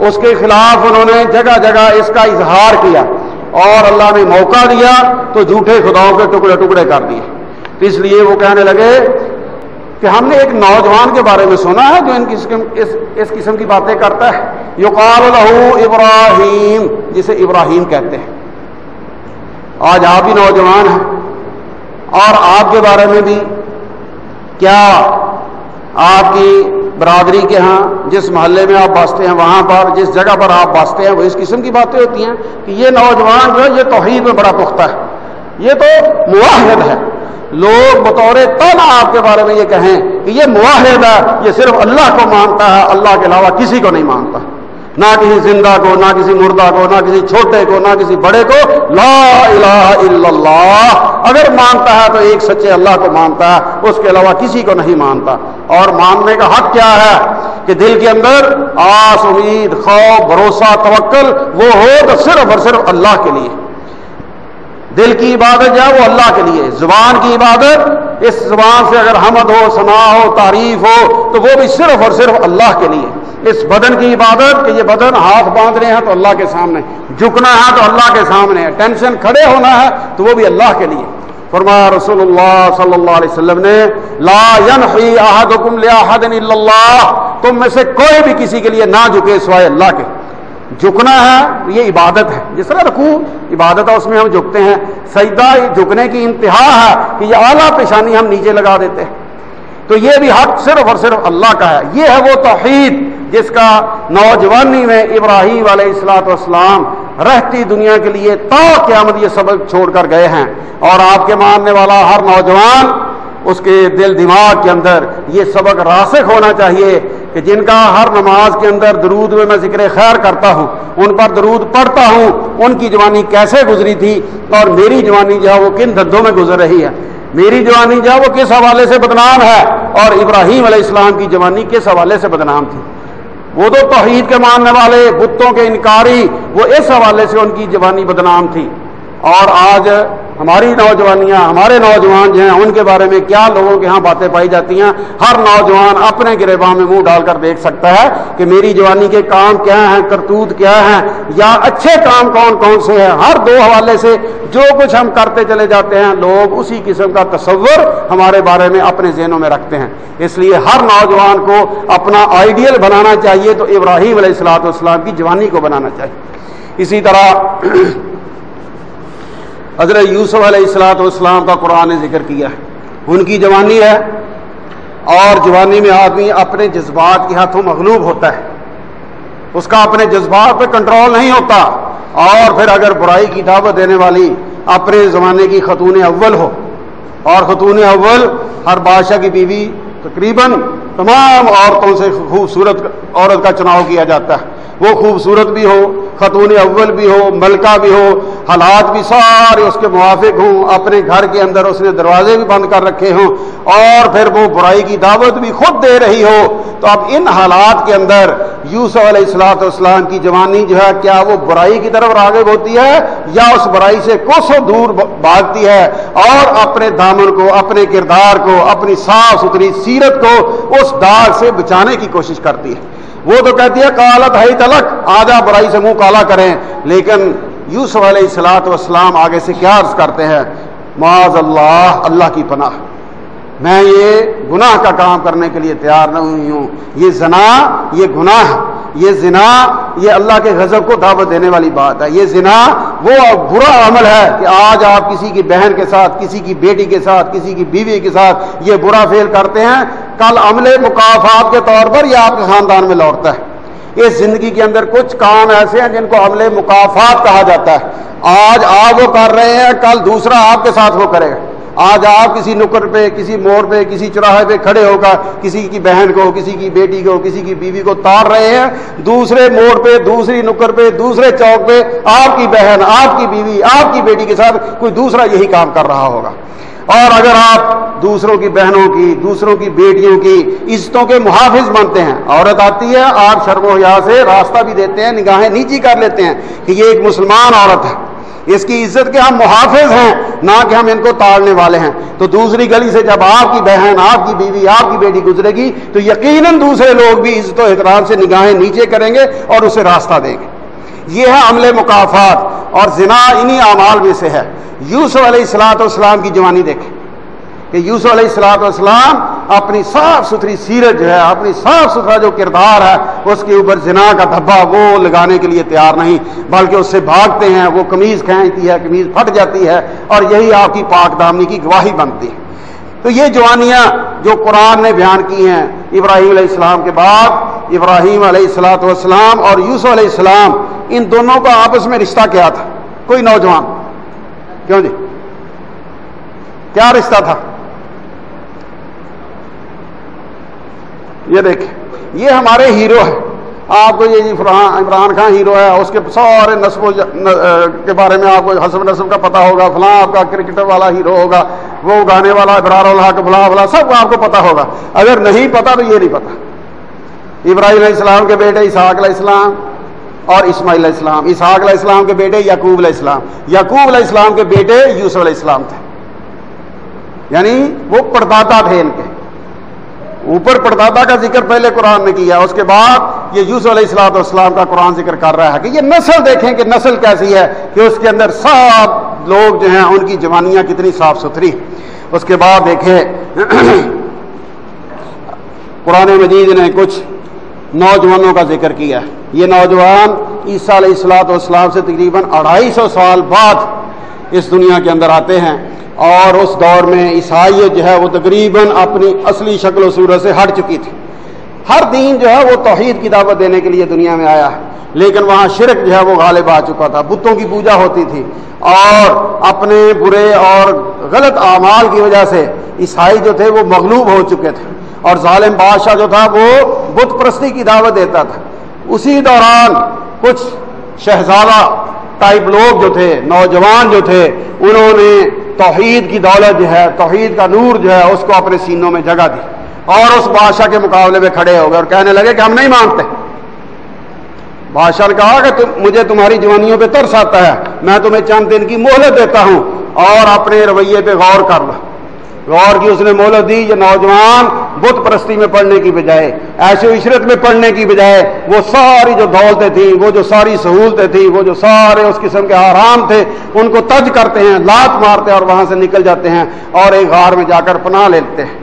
اس کے خلاف انہوں نے جگہ جگہ اس کا اظہار کیا، اور اللہ نے موقع دیا تو جھوٹے خداؤں کے ٹکڑے ٹکڑے کر دیے۔ تو اس لیے وہ کہنے لگے کہ ہم نے ایک نوجوان کے بارے میں سنا ہے جو اس قسم کی باتیں کرتا ہے، یقال لہ ابراہیم، جسے ابراہیم کہتے ہیں۔ آج آپ بھی نوجوان ہیں، اور آپ کے بارے میں بھی کیا آپ کی برادری کے ہاں، جس محلے میں آپ بستے ہیں، وہاں پر جس جگہ پر آپ بستے ہیں، وہ اس قسم کی باتیں ہوتی ہیں کہ یہ نوجوان جو ہے یہ توحید میں بڑا پختہ ہے، یہ تو موحد ہے۔ لوگ بطور طعنہ آپ کے بارے میں یہ کہیں کہ یہ موحد ہے، یہ صرف اللہ کو مانتا ہے، اللہ کے علاوہ کسی کو نہیں مانتا، نہ کسی زندہ کو، نہ کسی مردہ کو، نہ کسی چھوٹے کو، نہ کسی بڑے کو۔ لا الہ الا اللہ، اگر مانتا ہے تو ایک سچے اللہ کو مانتا ہے، اس کے علاوہ کسی کو نہیں مانتا۔ اور ماننے کا حق کیا ہے کہ دل کے اندر آس، امید، خوف، بھروسہ، توکل وہ ہو تو صرف اور صرف اللہ کے لیے۔ دل کی عبادت جو ہے وہ اللہ کے لیے، زبان کی عبادت، اس زبان سے اگر حمد ہو، ثنا ہو، تعریف ہو تو وہ بھی صرف اور صرف اللہ کے لیے۔ اس بدن کی عبادت کہ یہ بدن ہاتھ باندھنے ہیں تو اللہ کے سامنے، جھکنا ہے تو اللہ کے سامنے، ٹینشن کھڑے ہونا ہے تو وہ بھی اللہ کے لیے۔ فرمایا رسول اللہ صلی اللہ علیہ وسلم نے، لا ینحی احدکم لاحد الا اللہ، تم میں سے کوئی بھی کسی کے لیے نہ جھکے سوائے اللہ کے۔ جھکنا ہے یہ عبادت ہے، جس طرح رکوع عبادت ہے، اس میں ہم جھکتے ہیں، سجدہ جھکنے کی انتہا ہے کہ یہ اعلیٰ پیشانی ہم نیچے لگا دیتے ہیں۔ تو یہ بھی حق صرف اور صرف اللہ کا ہے۔ یہ ہے وہ توحید جس کا نوجوانی میں ابراہیم علیہ الصلوۃ والسلام رہتی دنیا کے لیے تا قیامت یہ سبق چھوڑ کر گئے ہیں، اور آپ کے ماننے والا ہر نوجوان اس کے دل دماغ کے اندر یہ سبق راسخ ہونا چاہیے کہ جن کا ہر نماز کے اندر درود میں ذکر خیر کرتا ہوں، ان پر درود پڑھتا ہوں، ان کی جوانی کیسے گزری تھی اور میری جوانی جو ہے وہ کن دھندوں میں گزر رہی ہے، میری جوانی جو ہے وہ کس حوالے سے بدنام ہے، اور ابراہیم علیہ السلام کی جوانی کس حوالے سے بدنام تھی۔ وہ تو توحید کے ماننے والے، بتوں کے انکاری، وہ اس حوالے سے ان کی جوانی بدنام تھی۔ اور آج ہماری نوجوانیاں، ہمارے نوجوان جو ہیں، ان کے بارے میں کیا لوگوں کے ہاں باتیں پائی جاتی ہیں۔ ہر نوجوان اپنے گریباں میں منہ ڈال کر دیکھ سکتا ہے کہ میری جوانی کے کام کیا ہیں، کرتوت کیا ہیں، یا اچھے کام کون کون سے ہیں۔ ہر دو حوالے سے جو کچھ ہم کرتے چلے جاتے ہیں، لوگ اسی قسم کا تصور ہمارے بارے میں اپنے ذہنوں میں رکھتے ہیں۔ اس لیے ہر نوجوان کو اپنا آئیڈیل بنانا چاہیے تو ابراہیم علیہ الصلوۃ والسلام کی جوانی کو بنانا چاہیے۔ اسی طرح حضرت یوسف علیہ الصلوۃ والسلام کا قرآن نے ذکر کیا ہے، ان کی جوانی ہے، اور جوانی میں آدمی اپنے جذبات کے ہاتھوں مغلوب ہوتا ہے، اس کا اپنے جذبات پہ کنٹرول نہیں ہوتا، اور پھر اگر برائی کی دعوت دینے والی اپنے زمانے کی خاتون اول ہو، اور خاتون اول ہر بادشاہ کی بیوی تقریباً تمام عورتوں سے خوبصورت عورت کا چناؤ کیا جاتا ہے، وہ خوبصورت بھی ہو، خاتون اول بھی ہو، ملکہ بھی ہو، حالات بھی سارے اس کے موافق ہوں، اپنے گھر کے اندر اس نے دروازے بھی بند کر رکھے ہوں، اور پھر وہ برائی کی دعوت بھی خود دے رہی ہو، تو اب ان حالات کے اندر یوسف علیہ الصلوۃ والسلام کی جوانی جو ہے، کیا وہ برائی کی طرف راغب ہوتی ہے یا اس برائی سے کوسوں دور بھاگتی ہے اور اپنے دامن کو، اپنے کردار کو، اپنی صاف ستھری سیرت کو اس داغ سے بچانے کی کوشش کرتی ہے؟ وہ تو کہتی ہے قالت حیت لک، آجا برائی سے منہ کالا کریں، لیکن یوسف علیہ الصلوۃ والسلام آگے سے کیا عرض کرتے ہیں؟ معاذ اللہ، اللہ کی پناہ، میں یہ گناہ کا کام کرنے کے لیے تیار نہیں ہوں۔ یہ زنا، یہ گناہ، یہ زنا، یہ اللہ کے غضب کو دعوت دینے والی بات ہے۔ یہ زنا وہ برا عمل ہے کہ آج آپ کسی کی بہن کے ساتھ، کسی کی بیٹی کے ساتھ، کسی کی بیوی کے ساتھ یہ برا فعل کرتے ہیں، کل عمل مکافات کے طور پر یہ آپ کے خاندان میں لوٹتا ہے۔ اس زندگی کے اندر کچھ کام ایسے ہیں جن کو عمل مکافات کہا جاتا ہے۔ آج آپ وہ کر رہے ہیں، کل دوسرا آپ کے ساتھ وہ کرے گا۔ آج آپ کسی نکڑ پہ، کسی موڑ پہ، کسی چوراہے پہ کھڑے ہو کر کسی کی بہن کو، کسی کی بیٹی کو، کسی کی بیوی کو تار رہے ہیں، دوسرے موڑ پہ، دوسری نکڑ پہ، دوسرے چوک پہ آپ کی بہن، آپ کی بیوی، آپ کی بیٹی کے ساتھ کوئی دوسرا یہی کام کر رہا ہوگا۔ اور اگر آپ دوسروں کی بہنوں کی، دوسروں کی بیٹیوں کی عزتوں کے محافظ بنتے ہیں، عورت آتی ہے، آپ شرم و حیا سے راستہ بھی دیتے ہیں، نگاہیں نیچی کر لیتے ہیں کہ یہ ایک مسلمان عورت ہے، اس کی عزت کے ہم محافظ ہیں، نہ کہ ہم ان کو تاڑنے والے ہیں۔ تو دوسری گلی سے جب آپ کی بہن، آپ کی بیوی، آپ کی بیٹی گزرے گی تو یقیناً دوسرے لوگ بھی عزت و احترام سے نگاہیں نیچے کریں گے اور اسے راستہ دیں گے۔ یہ ہے عمل مکافات، اور زنا انہی اعمال میں سے ہے۔ یوسف علیہ السلام کی جوانی دیکھیں کہ یوسف علیہ السلام اپنی صاف ستھری سیرت جو ہے، اپنی صاف ستھرا جو کردار ہے، اس کے اوپر زنا کا دھبا وہ لگانے کے لیے تیار نہیں، بلکہ اس سے بھاگتے ہیں۔ وہ قمیض کھینچتی ہے، قمیض پھٹ جاتی ہے، اور یہی آپ کی پاک دامنی کی گواہی بنتی ہے۔ تو یہ جوانیاں جو قرآن نے بیان کی ہیں، ابراہیم علیہ السلام کے بعد ابراہیم علیہ السلام اور یوسف علیہ السلام، ان دونوں کا آپس میں رشتہ کیا تھا؟ کوئی نوجوان، کیوں جی کیا رشتہ تھا؟ یہ دیکھیں، یہ ہمارے ہیرو ہے۔ آپ کو یہ جی عمران خان ہیرو ہے، اس کے سارے نسب کے بارے میں آپ کو حسب نسب کا پتہ ہوگا، فلاں آپ کا کرکٹر والا ہیرو ہوگا، وہ گانے والا ابرار الحق فلاں فلاں، سب آپ کو پتہ ہوگا۔ اگر نہیں پتہ تو یہ نہیں پتہ۔ ابراہیم علیہ السلام کے بیٹے اسحاق علیہ السلام اور اسماعیل علیہ السلام، اسحاق علیہ السلام کے بیٹے یعقوب علیہ السلام، یعقوب علیہ السلام کے بیٹے یوسف علیہ السلام تھے، یعنی وہ پردادا تھے ان کے۔ اوپر پردادا کا ذکر پہلے قرآن نے کیا، اس کے بعد یہ یوسف علیہ السلام کا قرآن ذکر کر رہا ہے کہ یہ نسل دیکھیں کہ نسل کیسی ہے، کہ اس کے اندر سب لوگ جو ہیں ان کی جوانیاں کتنی صاف ستھری۔ اس کے بعد دیکھیں قرآن مجید نے کچھ نوجوانوں کا ذکر کیا ہے۔ یہ نوجوان عیسیٰ علیہ السلام سے تقریباً 250 سال بعد اس دنیا کے اندر آتے ہیں، اور اس دور میں عیسائیت جو ہے وہ تقریباً اپنی اصلی شکل و صورت سے ہٹ چکی تھی۔ ہر دین جو ہے وہ توحید کی دعوت دینے کے لیے دنیا میں آیا ہے، لیکن وہاں شرک جو ہے وہ غالب آ چکا تھا، بتوں کی پوجا ہوتی تھی، اور اپنے برے اور غلط اعمال کی وجہ سے عیسائی جو تھے وہ مغلوب ہو چکے تھے، اور ظالم بادشاہ جو تھا وہ بت پرستی کی دعوت دیتا تھا۔ اسی دوران کچھ شہزادہ ٹائپ لوگ جو تھے، نوجوان جو تھے، انہوں نے توحید کی دولت جو ہے، توحید کا نور جو ہے، اس کو اپنے سینوں میں جگہ دی، اور اس بادشاہ کے مقابلے میں کھڑے ہو گئے اور کہنے لگے کہ ہم نہیں مانتے۔ بادشاہ نے کہا کہ مجھے تمہاری جوانیوں پہ ترس آتا ہے، میں تمہیں چند دن کی مہلت دیتا ہوں اور اپنے رویے پہ غور کر لو۔ غور کی اس نے مہلت دی۔ یہ نوجوان بت پرستی میں پڑھنے کی بجائے، عیش و عشرت میں پڑھنے کی بجائے، وہ ساری جو دولتیں تھیں، وہ جو ساری سہولتیں تھیں، وہ جو سارے اس قسم کے حرام تھے، ان کو تج کرتے ہیں، لات مارتے ہیں اور وہاں سے نکل جاتے ہیں اور ایک غار میں جا کر پناہ لیتے ہیں۔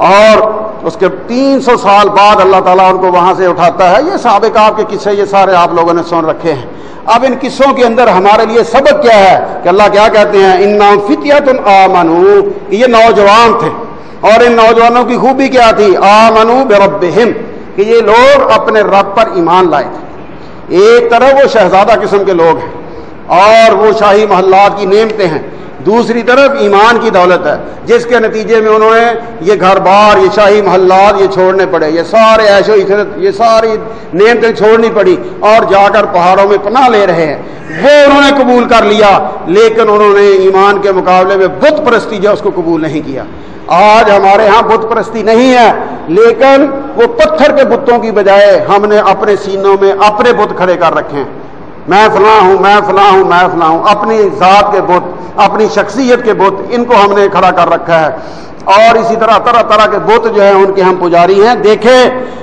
اور اس کے 300 سال بعد اللہ تعالیٰ ان کو وہاں سے اٹھاتا ہے۔ یہ صحابہ کہف کے قصے یہ سارے آپ لوگوں نے سن رکھے ہیں۔ اب ان قصوں کے اندر ہمارے لیے سبق کیا ہے کہ اللہ کیا کہتے ہیں؟ انہم فتیۃ آمنوا، یہ نوجوان تھے، اور ان نوجوانوں کی خوبی کیا تھی؟ آمنوا بربہم، کہ یہ لوگ اپنے رب پر ایمان لائے تھے۔ ایک طرف وہ شہزادہ قسم کے لوگ ہیں اور وہ شاہی محلات کی نعمتیں ہیں، دوسری طرف ایمان کی دولت ہے، جس کے نتیجے میں انہوں نے یہ گھر بار، یہ شاہی محلات یہ چھوڑنے پڑے، یہ سارے عیش و عشرت، یہ ساری نعمتیں چھوڑنی پڑی، اور جا کر پہاڑوں میں پناہ لے رہے ہیں۔ وہ انہوں نے قبول کر لیا، لیکن انہوں نے ایمان کے مقابلے میں بت پرستی جو اس کو قبول نہیں کیا۔ آج ہمارے ہاں بت پرستی نہیں ہے، لیکن وہ پتھر کے بتوں کی بجائے ہم نے اپنے سینوں میں اپنے بت کھڑے کر رکھے ہیں۔ میں فلاں ہوں، میں فلاں ہوں، میں فلاں ہوں، اپنی ذات کے بت، اپنی شخصیت کے بت، ان کو ہم نے کھڑا کر رکھا ہے۔ اور اسی طرح طرح طرح کے بت جو ہیں ان کے ہم پجاری ہیں۔ دیکھیں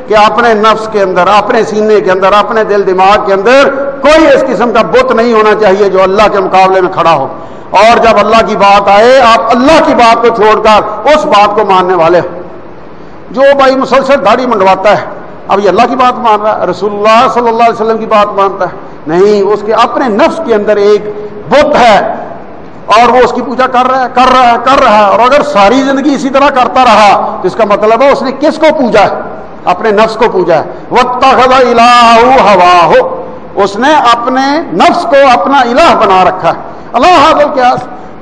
کہ اپنے نفس کے اندر، اپنے سینے کے اندر، اپنے دل دماغ کے اندر کوئی اس قسم کا بت نہیں ہونا چاہیے جو اللہ کے مقابلے میں کھڑا ہو، اور جب اللہ کی بات آئے آپ اللہ کی بات کو چھوڑ کر اس بات کو ماننے والے ہو۔ جو بھائی مسلسل داڑھی منڈواتا ہے، اب یہ اللہ کی بات مان رہا ہے، رسول اللہ صلی اللہ علیہ وسلم کی بات مانتا ہے؟ نہیں، اس کے اپنے نفس کے اندر ایک بت ہے اور وہ اس کی پوجا کر رہا ہے، اور اگر ساری زندگی اسی طرح کرتا رہا تو اس کا مطلب ہے اس نے کس کو پوجا ہے؟ اپنے نفس کو پوجا ہے۔ وَاتَّخَذَ إِلَٰهَهُ هَوَاهُ، اس نے اپنے نفس کو اپنا الہ بنا رکھا ہے۔ اللہ حاضر کیا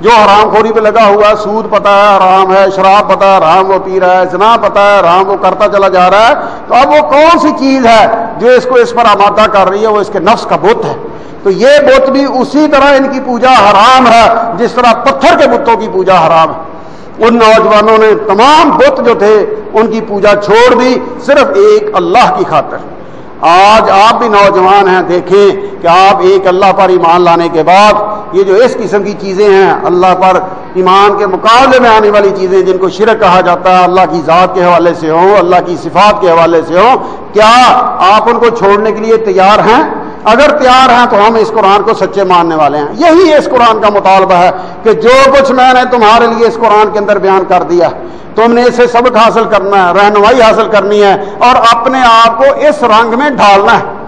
جو حرام خوری پہ لگا ہوا ہے، سود پتہ ہے حرام ہے، شراب پتہ ہے حرام وہ پی رہا ہے، زنا پتہ ہے حرام وہ کرتا چلا جا رہا ہے، تو اب وہ کون سی چیز ہے جو اس کو اس پر آمادہ کر رہی ہے؟ وہ اس کے نفس کا بت ہے۔ تو یہ بت بھی اسی طرح ان کی پوجا حرام ہے جس طرح پتھر کے بتوں کی پوجا حرام ہے۔ ان نوجوانوں نے تمام بت جو تھے ان کی پوجا چھوڑ دی، صرف ایک اللہ کی خاطر۔ آج آپ بھی نوجوان ہیں، دیکھیں کہ آپ ایک اللہ پر ایمان لانے کے بعد یہ جو اس قسم کی چیزیں ہیں، اللہ پر ایمان کے مقابلے میں آنے والی چیزیں جن کو شرک کہا جاتا ہے، اللہ کی ذات کے حوالے سے ہوں، اللہ کی صفات کے حوالے سے ہوں، کیا آپ ان کو چھوڑنے کے لیے تیار ہیں؟ اگر تیار ہیں تو ہم اس قرآن کو سچے ماننے والے ہیں۔ یہی اس قرآن کا مطالبہ ہے کہ جو کچھ میں نے تمہارے لیے اس قرآن کے اندر بیان کر دیا، تم نے اسے سبق حاصل کرنا ہے، رہنمائی حاصل کرنی ہے اور اپنے آپ کو اس رنگ میں ڈھالنا ہے